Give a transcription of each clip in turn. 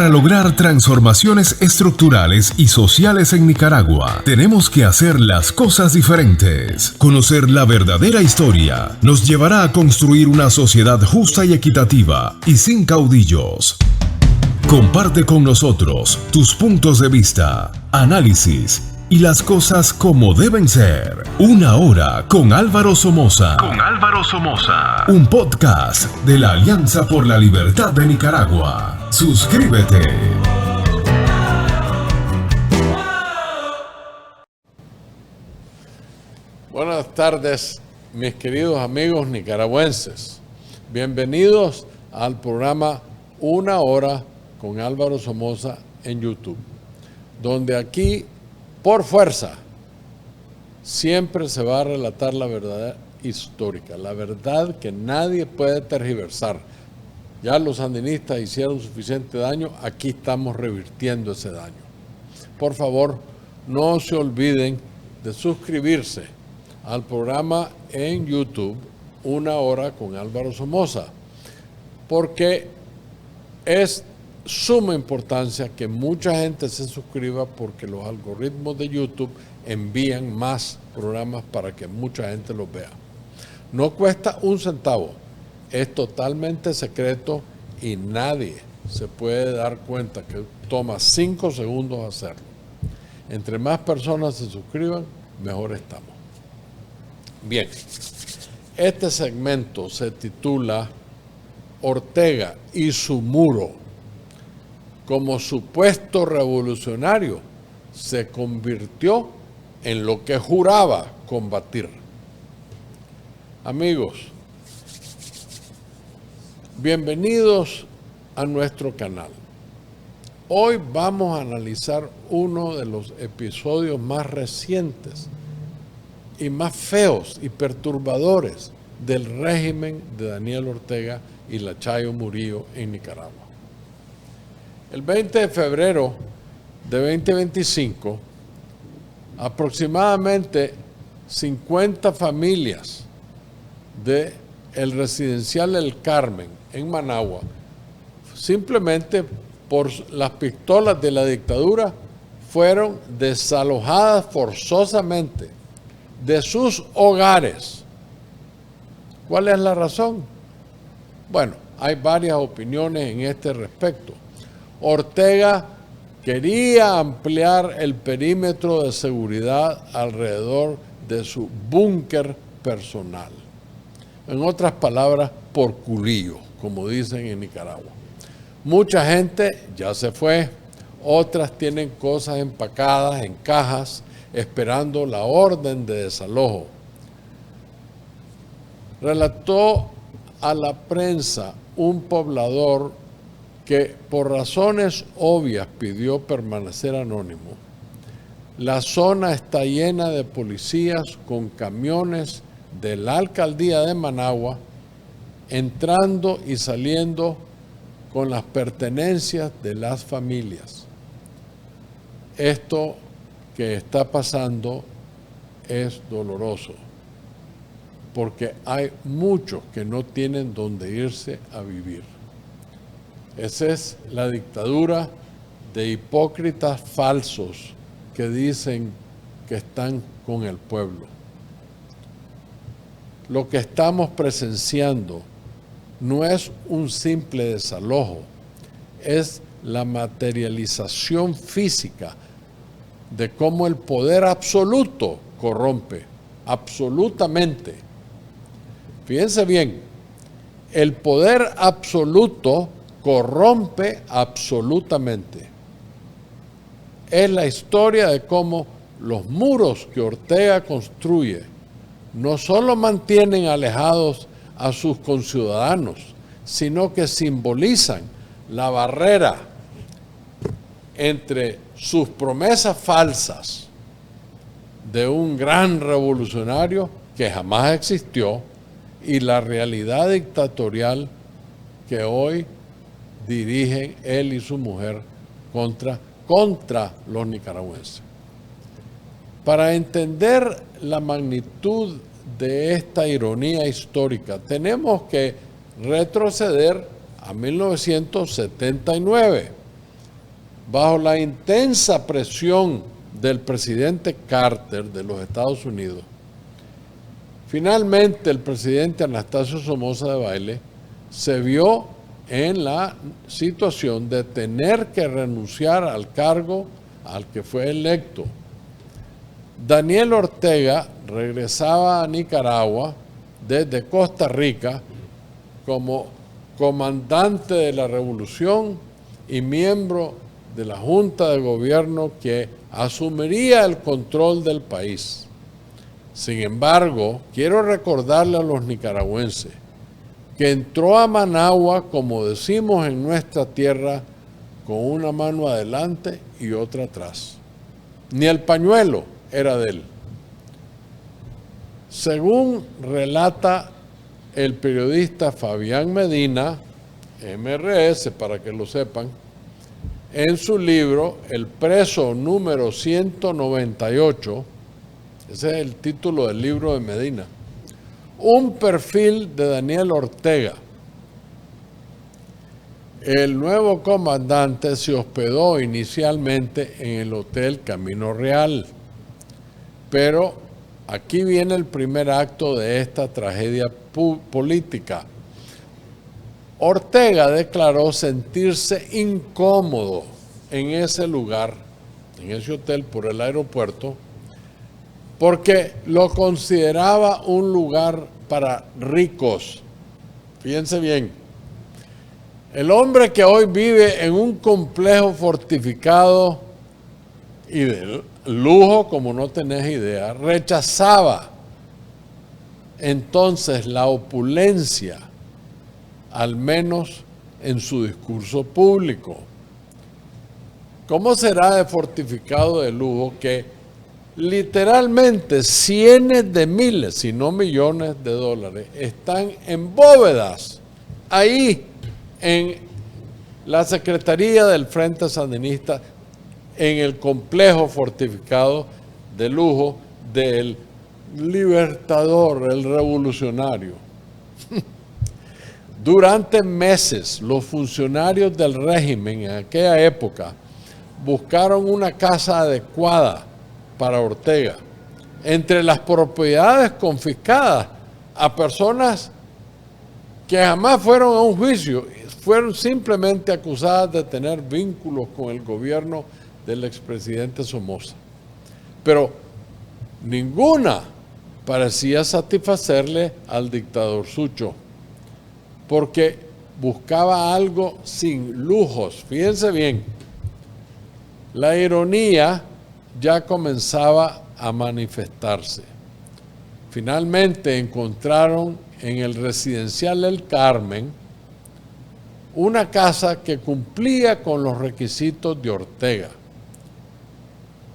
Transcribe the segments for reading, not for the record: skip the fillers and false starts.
Para lograr transformaciones estructurales y sociales en Nicaragua, tenemos que hacer las cosas diferentes. Conocer la verdadera historia nos llevará a construir una sociedad justa y equitativa y sin caudillos. Comparte con nosotros tus puntos de vista, análisis y las cosas como deben ser. Una hora con Álvaro Somoza. Un podcast de la Alianza por la Libertad de Nicaragua. Suscríbete. Buenas tardes, mis queridos amigos nicaragüenses. Bienvenidos al programa Una Hora con Álvaro Somoza en YouTube, donde aquí, por fuerza, siempre se va a relatar la verdad histórica, la verdad que nadie puede tergiversar. Ya los sandinistas hicieron suficiente daño, aquí estamos revirtiendo ese daño. Por favor, no se olviden de suscribirse al programa en YouTube Una Hora con Álvaro Somoza, porque es suma importancia que mucha gente se suscriba, porque los algoritmos de YouTube envían más programas para que mucha gente los vea. No cuesta un centavo, es totalmente secreto y nadie se puede dar cuenta que toma 5 segundos hacerlo. Entre más personas se suscriban, mejor estamos. Bien, este segmento se titula Ortega y su muro. Como supuesto revolucionario, se convirtió en lo que juraba combatir. Amigos, bienvenidos a nuestro canal. Hoy vamos a analizar uno de los episodios más recientes y más feos y perturbadores del régimen de Daniel Ortega y la Chayo Murillo en Nicaragua. El 20 de febrero de 2025, aproximadamente 50 familias del residencial El Carmen en Managua, simplemente por las pistolas de la dictadura, fueron desalojadas forzosamente de sus hogares. ¿Cuál es la razón? Bueno, hay varias opiniones en este respecto. Ortega quería ampliar el perímetro de seguridad alrededor de su búnker personal. En otras palabras, por culillo, como dicen en Nicaragua. Mucha gente ya se fue, otras tienen cosas empacadas en cajas esperando la orden de desalojo. Relató a la prensa un poblador que por razones obvias pidió permanecer anónimo. La zona está llena de policías con camiones de la alcaldía de Managua entrando y saliendo con las pertenencias de las familias. Esto que está pasando es doloroso, porque hay muchos que no tienen dónde irse a vivir. Esa es la dictadura de hipócritas falsos que dicen que están con el pueblo. Lo que estamos presenciando no es un simple desalojo, es la materialización física de cómo el poder absoluto corrompe, absolutamente. Fíjense bien, el poder absoluto corrompe absolutamente. Es la historia de cómo los muros que Ortega construye no solo mantienen alejados a sus conciudadanos, sino que simbolizan la barrera entre sus promesas falsas de un gran revolucionario que jamás existió y la realidad dictatorial que hoy dirigen él y su mujer contra los nicaragüenses. Para entender la magnitud de esta ironía histórica, tenemos que retroceder a 1979, bajo la intensa presión del presidente Carter de los Estados Unidos, finalmente el presidente Anastasio Somoza Debayle se vio en la situación de tener que renunciar al cargo al que fue electo. Daniel Ortega regresaba a Nicaragua desde Costa Rica como comandante de la revolución y miembro de la Junta de Gobierno que asumiría el control del país. Sin embargo, quiero recordarle a los nicaragüenses que entró a Managua, como decimos en nuestra tierra, con una mano adelante y otra atrás. Ni el pañuelo era de él. Según relata el periodista Fabián Medina, MRS, para que lo sepan, en su libro El preso número 198, ese es el título del libro de Medina, un perfil de Daniel Ortega. El nuevo comandante se hospedó inicialmente en el Hotel Camino Real, pero aquí viene el primer acto de esta tragedia política. Ortega declaró sentirse incómodo en ese lugar, en ese hotel por el aeropuerto, porque lo consideraba un lugar para ricos. Fíjense bien, el hombre que hoy vive en un complejo fortificado y de lujo, como no tenés idea, rechazaba entonces la opulencia, al menos en su discurso público. ¿Cómo será de fortificado de lujo que literalmente cientos de miles, si no millones de dólares, están en bóvedas ahí en la Secretaría del Frente Sandinista, en el complejo fortificado de lujo del Libertador, el revolucionario? Durante meses, los funcionarios del régimen en aquella época buscaron una casa adecuada para Ortega entre las propiedades confiscadas a personas que jamás fueron a un juicio, fueron simplemente acusadas de tener vínculos con el gobierno del expresidente Somoza. Pero ninguna parecía satisfacerle al dictador Sucho, porque buscaba algo sin lujos. Fíjense bien, la ironía ya comenzaba a manifestarse. Finalmente encontraron en el residencial El Carmen una casa que cumplía con los requisitos de Ortega,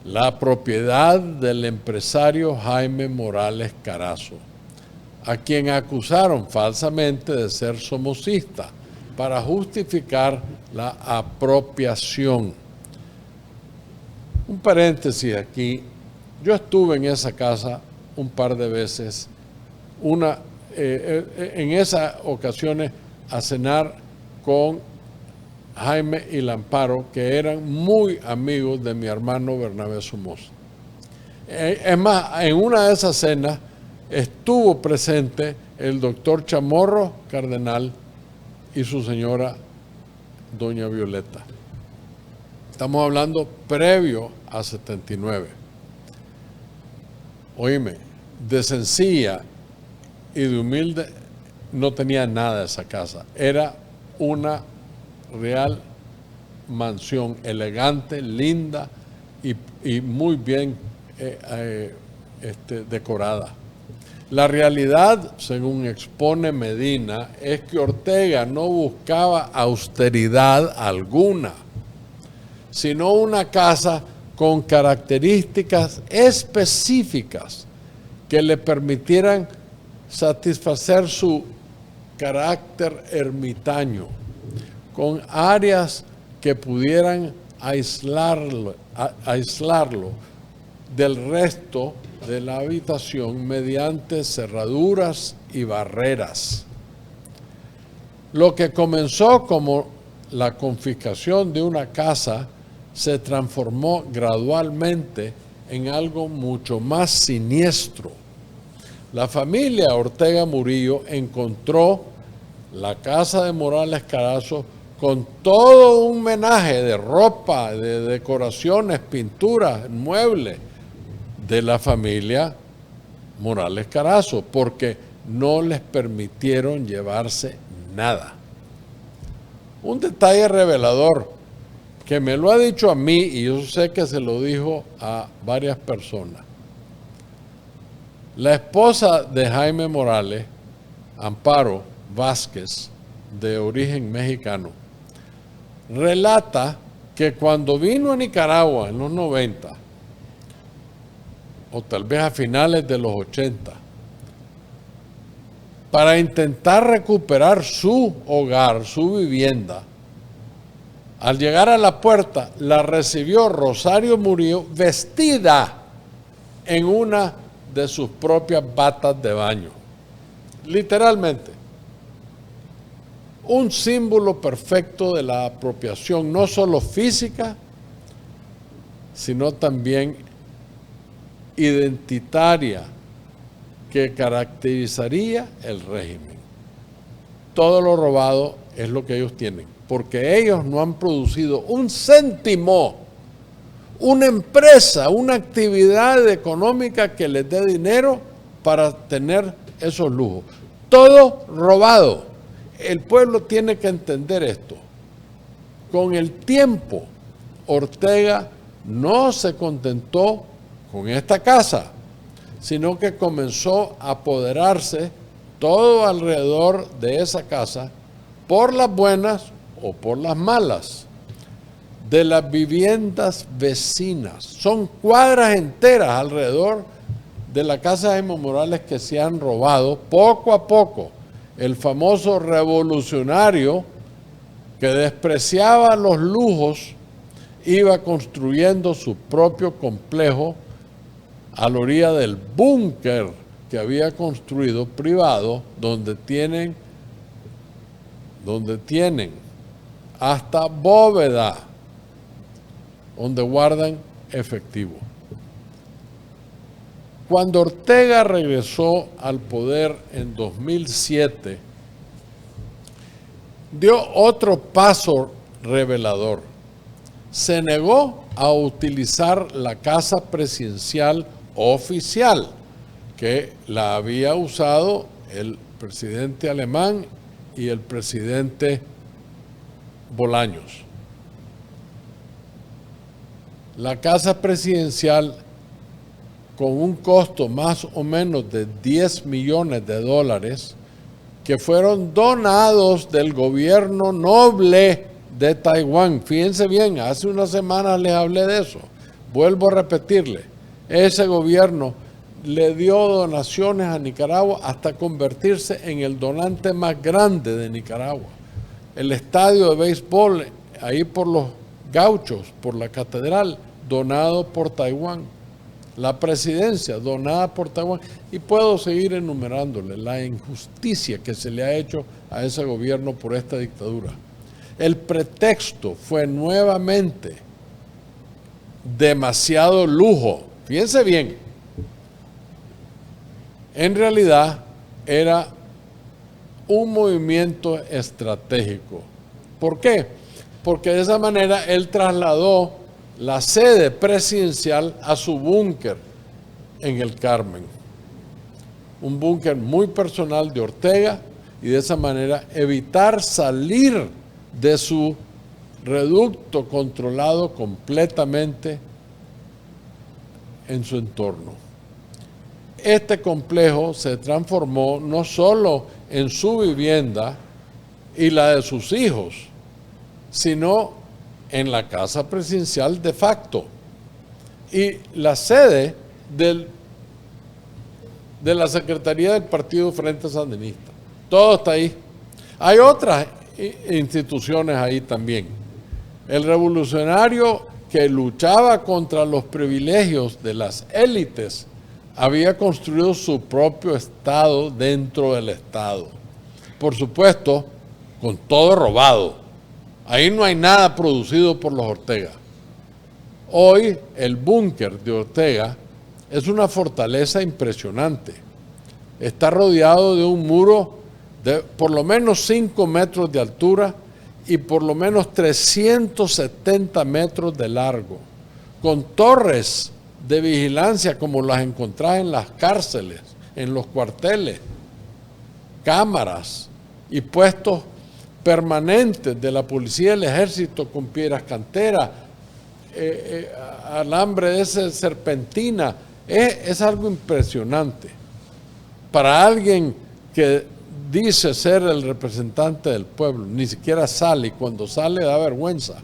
la propiedad del empresario Jaime Morales Carazo, a quien acusaron falsamente de ser somocista para justificar la apropiación. Un paréntesis aquí, yo estuve en esa casa un par de veces, en esas ocasiones a cenar con Jaime y Lamparo, que eran muy amigos de mi hermano Bernabé Somoza. Es más, en una de esas cenas estuvo presente el doctor Chamorro Cardenal y su señora doña Violeta. Estamos hablando previo a 79. Oíme, de sencilla y de humilde no tenía nada esa casa. Era una real mansión, elegante, linda y muy bien decorada. La realidad, según expone Medina, es que Ortega no buscaba austeridad alguna, sino una casa con características específicas que le permitieran satisfacer su carácter ermitaño, con áreas que pudieran aislarlo del resto de la habitación mediante cerraduras y barreras. Lo que comenzó como la confiscación de una casa se transformó gradualmente en algo mucho más siniestro. La familia Ortega Murillo encontró la casa de Morales Carazo con todo un menaje de ropa, de decoraciones, pinturas, muebles de la familia Morales Carazo, porque no les permitieron llevarse nada. Un detalle revelador que me lo ha dicho a mí y yo sé que se lo dijo a varias personas. La esposa de Jaime Morales, Amparo Vázquez, de origen mexicano, relata que cuando vino a Nicaragua en los 90, o tal vez a finales de los 80, para intentar recuperar su hogar, su vivienda, al llegar a la puerta, la recibió Rosario Murillo vestida en una de sus propias batas de baño. Literalmente. Un símbolo perfecto de la apropiación, no solo física, sino también identitaria, que caracterizaría el régimen. Todo lo robado es lo que ellos tienen, porque ellos no han producido un céntimo, una empresa, una actividad económica que les dé dinero para tener esos lujos. Todo robado. El pueblo tiene que entender esto. Con el tiempo, Ortega no se contentó con esta casa, sino que comenzó a apoderarse todo alrededor de esa casa, por las buenas o por las malas, de las viviendas vecinas. Son cuadras enteras alrededor de la casa de Jaime Morales que se han robado poco a poco. El famoso revolucionario que despreciaba los lujos iba construyendo su propio complejo a la orilla del búnker que había construido privado, donde tienen hasta bóveda, donde guardan efectivo. Cuando Ortega regresó al poder en 2007, dio otro paso revelador. Se negó a utilizar la casa presidencial oficial, que la había usado el presidente alemán y el presidente Bolaños. La casa presidencial, con un costo más o menos de $10 millones, que fueron donados del gobierno noble de Taiwán. Fíjense bien, hace unas semanas les hablé de eso. Vuelvo a repetirle, ese gobierno le dio donaciones a Nicaragua hasta convertirse en el donante más grande de Nicaragua. El estadio de béisbol, ahí por los Gauchos, por la catedral, donado por Taiwán. La presidencia donada por Taiwán, y puedo seguir enumerándole la injusticia que se le ha hecho a ese gobierno por esta dictadura. El pretexto fue nuevamente demasiado lujo. Fíjense bien, en realidad era un movimiento estratégico. ¿Por qué? Porque de esa manera él trasladó la sede presidencial a su búnker en el Carmen. Un búnker muy personal de Ortega, y de esa manera evitar salir de su reducto controlado completamente en su entorno. Este complejo se transformó no solo en su vivienda y la de sus hijos, sino en la casa presidencial de facto y la sede de la Secretaría del Partido Frente Sandinista. Todo está ahí. Hay otras instituciones ahí también. El revolucionario que luchaba contra los privilegios de las élites había construido su propio Estado dentro del Estado. Por supuesto, con todo robado. Ahí no hay nada producido por los Ortega. Hoy el búnker de Ortega es una fortaleza impresionante. Está rodeado de un muro de por lo menos 5 metros de altura y por lo menos 370 metros de largo, con torres de vigilancia como las encontrás en las cárceles, en los cuarteles, cámaras y puestos permanentes de la policía y el ejército con piedras canteras, alambre de ese serpentina. Es algo impresionante. Para alguien que dice ser el representante del pueblo, ni siquiera sale, y cuando sale da vergüenza.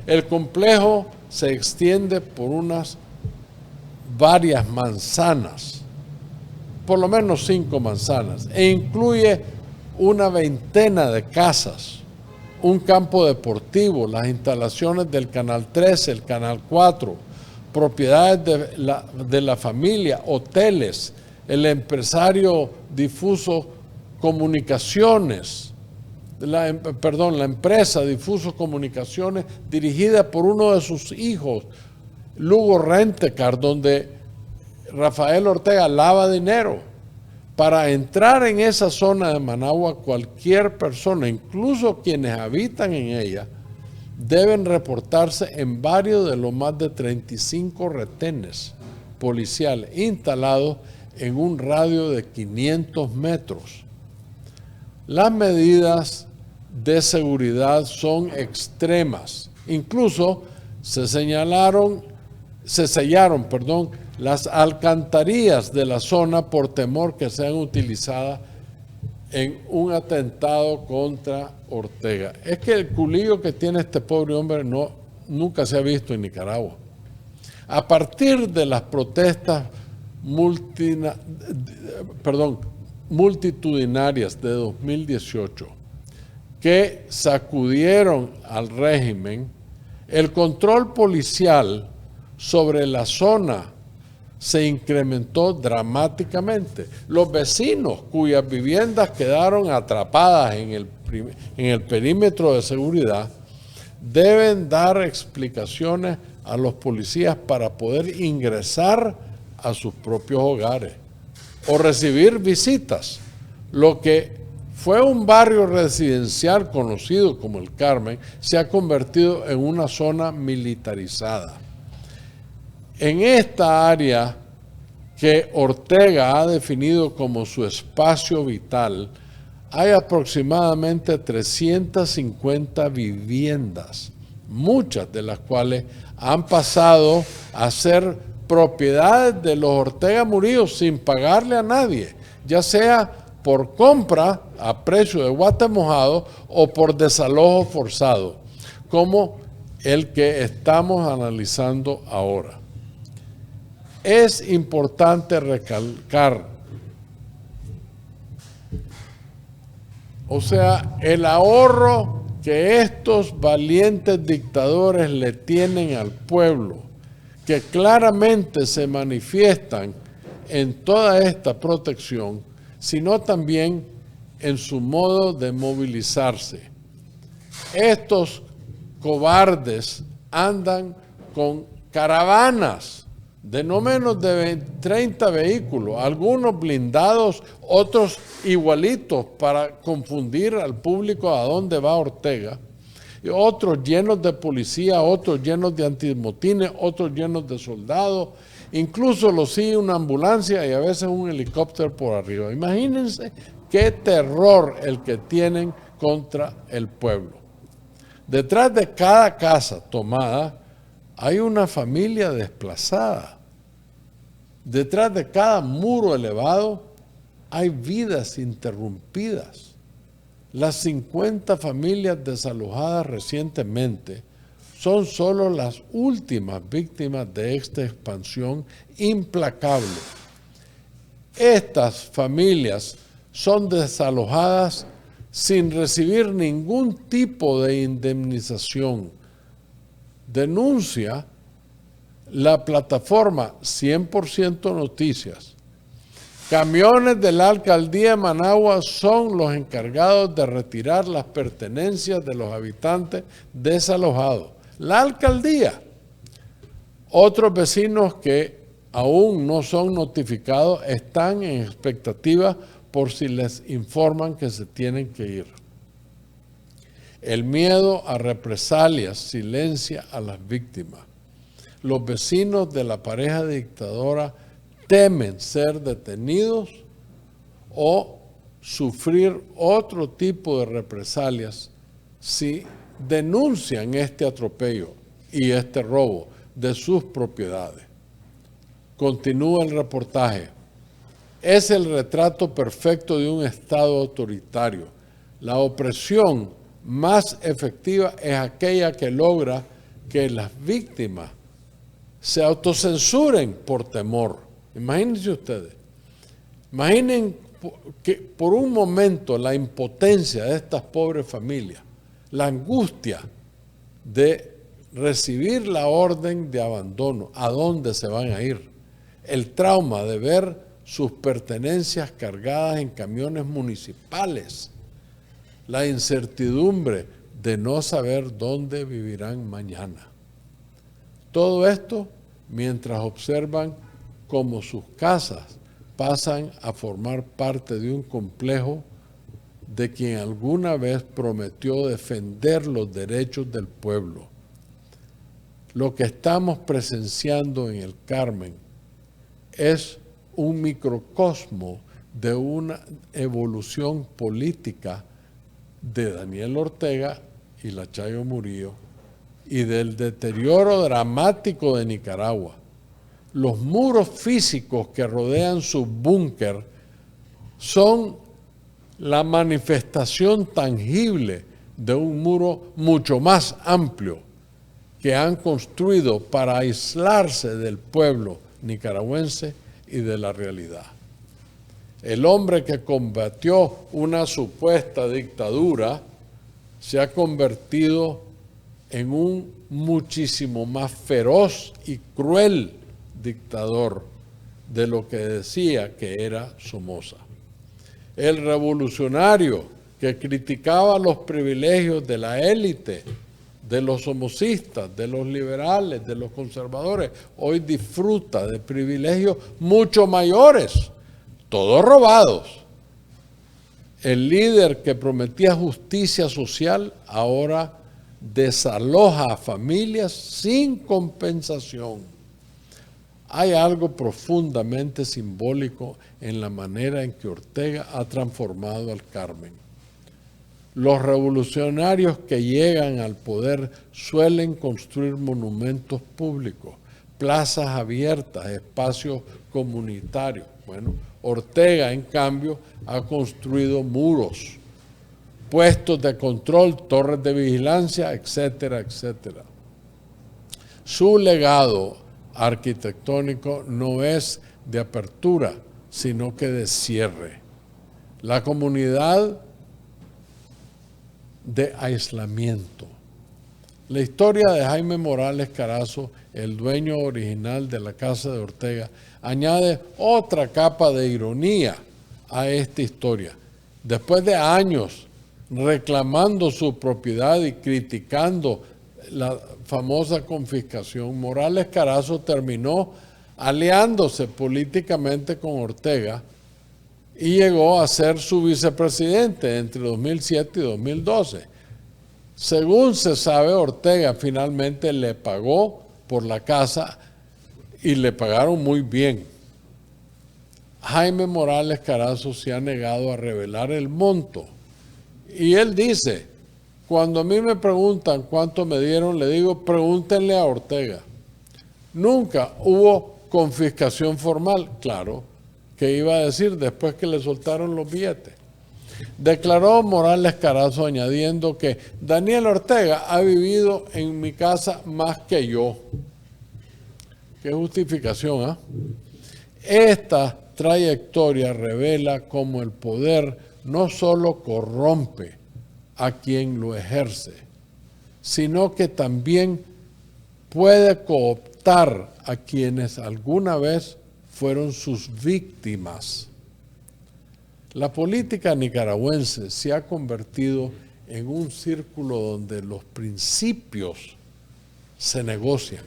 El complejo se extiende por unas varias manzanas, por lo menos 5 manzanas, e incluye una veintena de casas, un campo deportivo, las instalaciones del Canal 13, el Canal 4, propiedades de la familia, hoteles, el empresario Difuso Comunicaciones, la empresa Difuso Comunicaciones, dirigida por uno de sus hijos, Lugo Rentecar, donde Rafael Ortega lava dinero. Para entrar en esa zona de Managua, cualquier persona, incluso quienes habitan en ella, deben reportarse en varios de los más de 35 retenes policiales instalados en un radio de 500 metros. Las medidas de seguridad son extremas. Incluso se sellaron las alcantarillas de la zona por temor que sean utilizadas en un atentado contra Ortega. Es que el culillo que tiene este pobre hombre nunca se ha visto en Nicaragua. A partir de las protestas multitudinarias de 2018 que sacudieron al régimen, el control policial sobre la zona se incrementó dramáticamente. Los vecinos cuyas viviendas quedaron atrapadas en el perímetro de seguridad deben dar explicaciones a los policías para poder ingresar a sus propios hogares o recibir visitas. Lo que fue un barrio residencial conocido como el Carmen se ha convertido en una zona militarizada. En esta área que Ortega ha definido como su espacio vital, hay aproximadamente 350 viviendas, muchas de las cuales han pasado a ser propiedades de los Ortega Murillo sin pagarle a nadie, ya sea por compra a precio de guate mojado o por desalojo forzado, como el que estamos analizando ahora. Es importante recalcar, o sea, el ahorro que estos valientes dictadores le tienen al pueblo, que claramente se manifiestan en toda esta protección, sino también en su modo de movilizarse. Estos cobardes andan con caravanas de no menos de 30 vehículos, algunos blindados, otros igualitos para confundir al público a dónde va Ortega, y otros llenos de policía, otros llenos de antimotines, otros llenos de soldados, incluso los sigue una ambulancia y a veces un helicóptero por arriba. Imagínense qué terror el que tienen contra el pueblo. Detrás de cada casa tomada hay una familia desplazada. Detrás de cada muro elevado hay vidas interrumpidas. Las 50 familias desalojadas recientemente son solo las últimas víctimas de esta expansión implacable. Estas familias son desalojadas sin recibir ningún tipo de indemnización. Denuncia la plataforma 100% Noticias. Camiones de la alcaldía de Managua son los encargados de retirar las pertenencias de los habitantes desalojados. La alcaldía. Otros vecinos que aún no son notificados están en expectativa por si les informan que se tienen que ir. El miedo a represalias silencia a las víctimas. Los vecinos de la pareja dictadora temen ser detenidos o sufrir otro tipo de represalias si denuncian este atropello y este robo de sus propiedades. Continúa el reportaje. Es el retrato perfecto de un Estado autoritario. La opresión más efectiva es aquella que logra que las víctimas se autocensuren por temor. Imagínense ustedes. Imaginen que por un momento la impotencia de estas pobres familias, la angustia de recibir la orden de abandono, ¿a dónde se van a ir? El trauma de ver sus pertenencias cargadas en camiones municipales, la incertidumbre de no saber dónde vivirán mañana. Todo esto mientras observan cómo sus casas pasan a formar parte de un complejo de quien alguna vez prometió defender los derechos del pueblo. Lo que estamos presenciando en el Carmen es un microcosmo de una evolución política de Daniel Ortega y la Chayo Murillo y del deterioro dramático de Nicaragua. Los muros físicos que rodean su búnker son la manifestación tangible de un muro mucho más amplio que han construido para aislarse del pueblo nicaragüense y de la realidad. El hombre que combatió una supuesta dictadura se ha convertido en un muchísimo más feroz y cruel dictador de lo que decía que era Somoza. El revolucionario que criticaba los privilegios de la élite, de los somocistas, de los liberales, de los conservadores, hoy disfruta de privilegios mucho mayores, todos robados. El líder que prometía justicia social ahora desaloja a familias sin compensación. Hay algo profundamente simbólico en la manera en que Ortega ha transformado al Carmen. Los revolucionarios que llegan al poder suelen construir monumentos públicos, plazas abiertas, espacios comunitarios. Bueno, Ortega, en cambio, ha construido muros, puestos de control, torres de vigilancia, etcétera, etcétera. Su legado arquitectónico no es de apertura, sino que de cierre. La comunidad de aislamiento. La historia de Jaime Morales Carazo, el dueño original de la casa de Ortega, añade otra capa de ironía a esta historia. Después de años reclamando su propiedad y criticando la famosa confiscación, Morales Carazo terminó aliándose políticamente con Ortega y llegó a ser su vicepresidente entre 2007 y 2012. Según se sabe, Ortega finalmente le pagó por la casa y le pagaron muy bien. Jaime Morales Carazo se ha negado a revelar el monto. Y él dice, cuando a mí me preguntan cuánto me dieron, le digo, pregúntenle a Ortega. Nunca hubo confiscación formal, claro, que iba a decir después que le soltaron los billetes. Declaró Morales Carazo añadiendo que Daniel Ortega ha vivido en mi casa más que yo. Qué justificación, ¿ah? Esta trayectoria revela cómo el poder no solo corrompe a quien lo ejerce, sino que también puede cooptar a quienes alguna vez fueron sus víctimas. La política nicaragüense se ha convertido en un círculo donde los principios se negocian.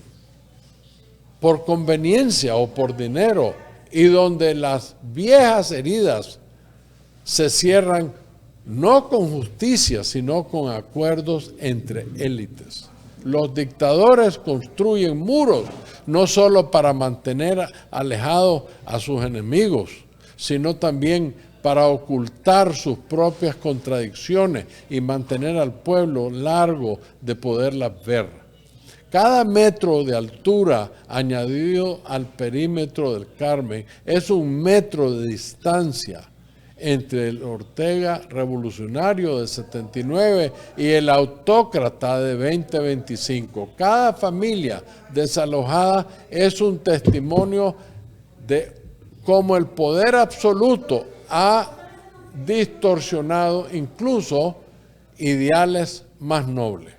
por conveniencia o por dinero, y donde las viejas heridas se cierran no con justicia, sino con acuerdos entre élites. Los dictadores construyen muros no solo para mantener alejados a sus enemigos, sino también para ocultar sus propias contradicciones y mantener al pueblo largo de poderlas ver. Cada metro de altura añadido al perímetro del Carmen es un metro de distancia entre el Ortega revolucionario de 79 y el autócrata de 2025. Cada familia desalojada es un testimonio de cómo el poder absoluto ha distorsionado incluso ideales más nobles.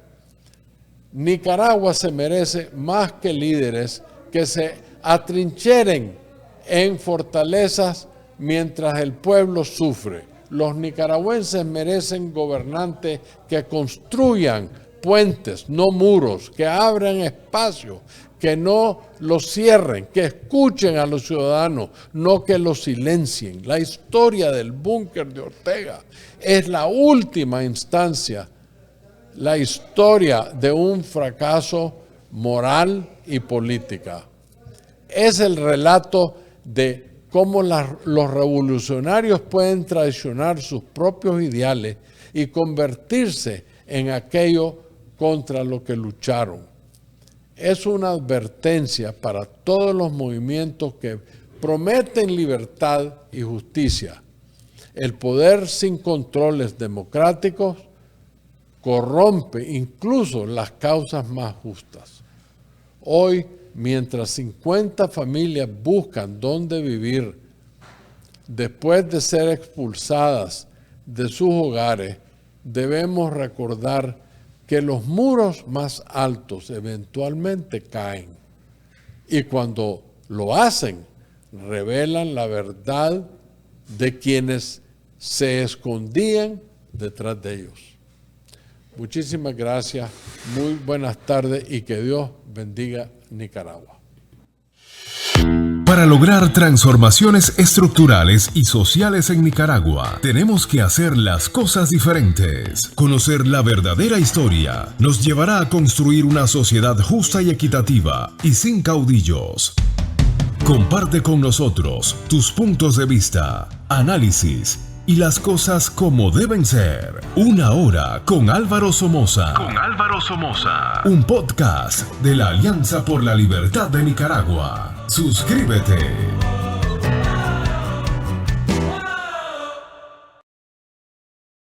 Nicaragua se merece más que líderes que se atrincheren en fortalezas mientras el pueblo sufre. Los nicaragüenses merecen gobernantes que construyan puentes, no muros, que abran espacio, que no los cierren, que escuchen a los ciudadanos, no que los silencien. La historia del búnker de Ortega es la última instancia, la historia de un fracaso moral y política. Es el relato de cómo los revolucionarios pueden traicionar sus propios ideales y convertirse en aquello contra lo que lucharon. Es una advertencia para todos los movimientos que prometen libertad y justicia. El poder sin controles democráticos corrompe incluso las causas más justas. Hoy, mientras 50 familias buscan dónde vivir después de ser expulsadas de sus hogares, debemos recordar que los muros más altos eventualmente caen y cuando lo hacen, revelan la verdad de quienes se escondían detrás de ellos. Muchísimas gracias, muy buenas tardes y que Dios bendiga Nicaragua. Para lograr transformaciones estructurales y sociales en Nicaragua, tenemos que hacer las cosas diferentes. Conocer la verdadera historia nos llevará a construir una sociedad justa y equitativa y sin caudillos. Comparte con nosotros tus puntos de vista, análisis y las cosas como deben ser. Una hora con Álvaro Somoza. Un podcast de la Alianza por la Libertad de Nicaragua. Suscríbete.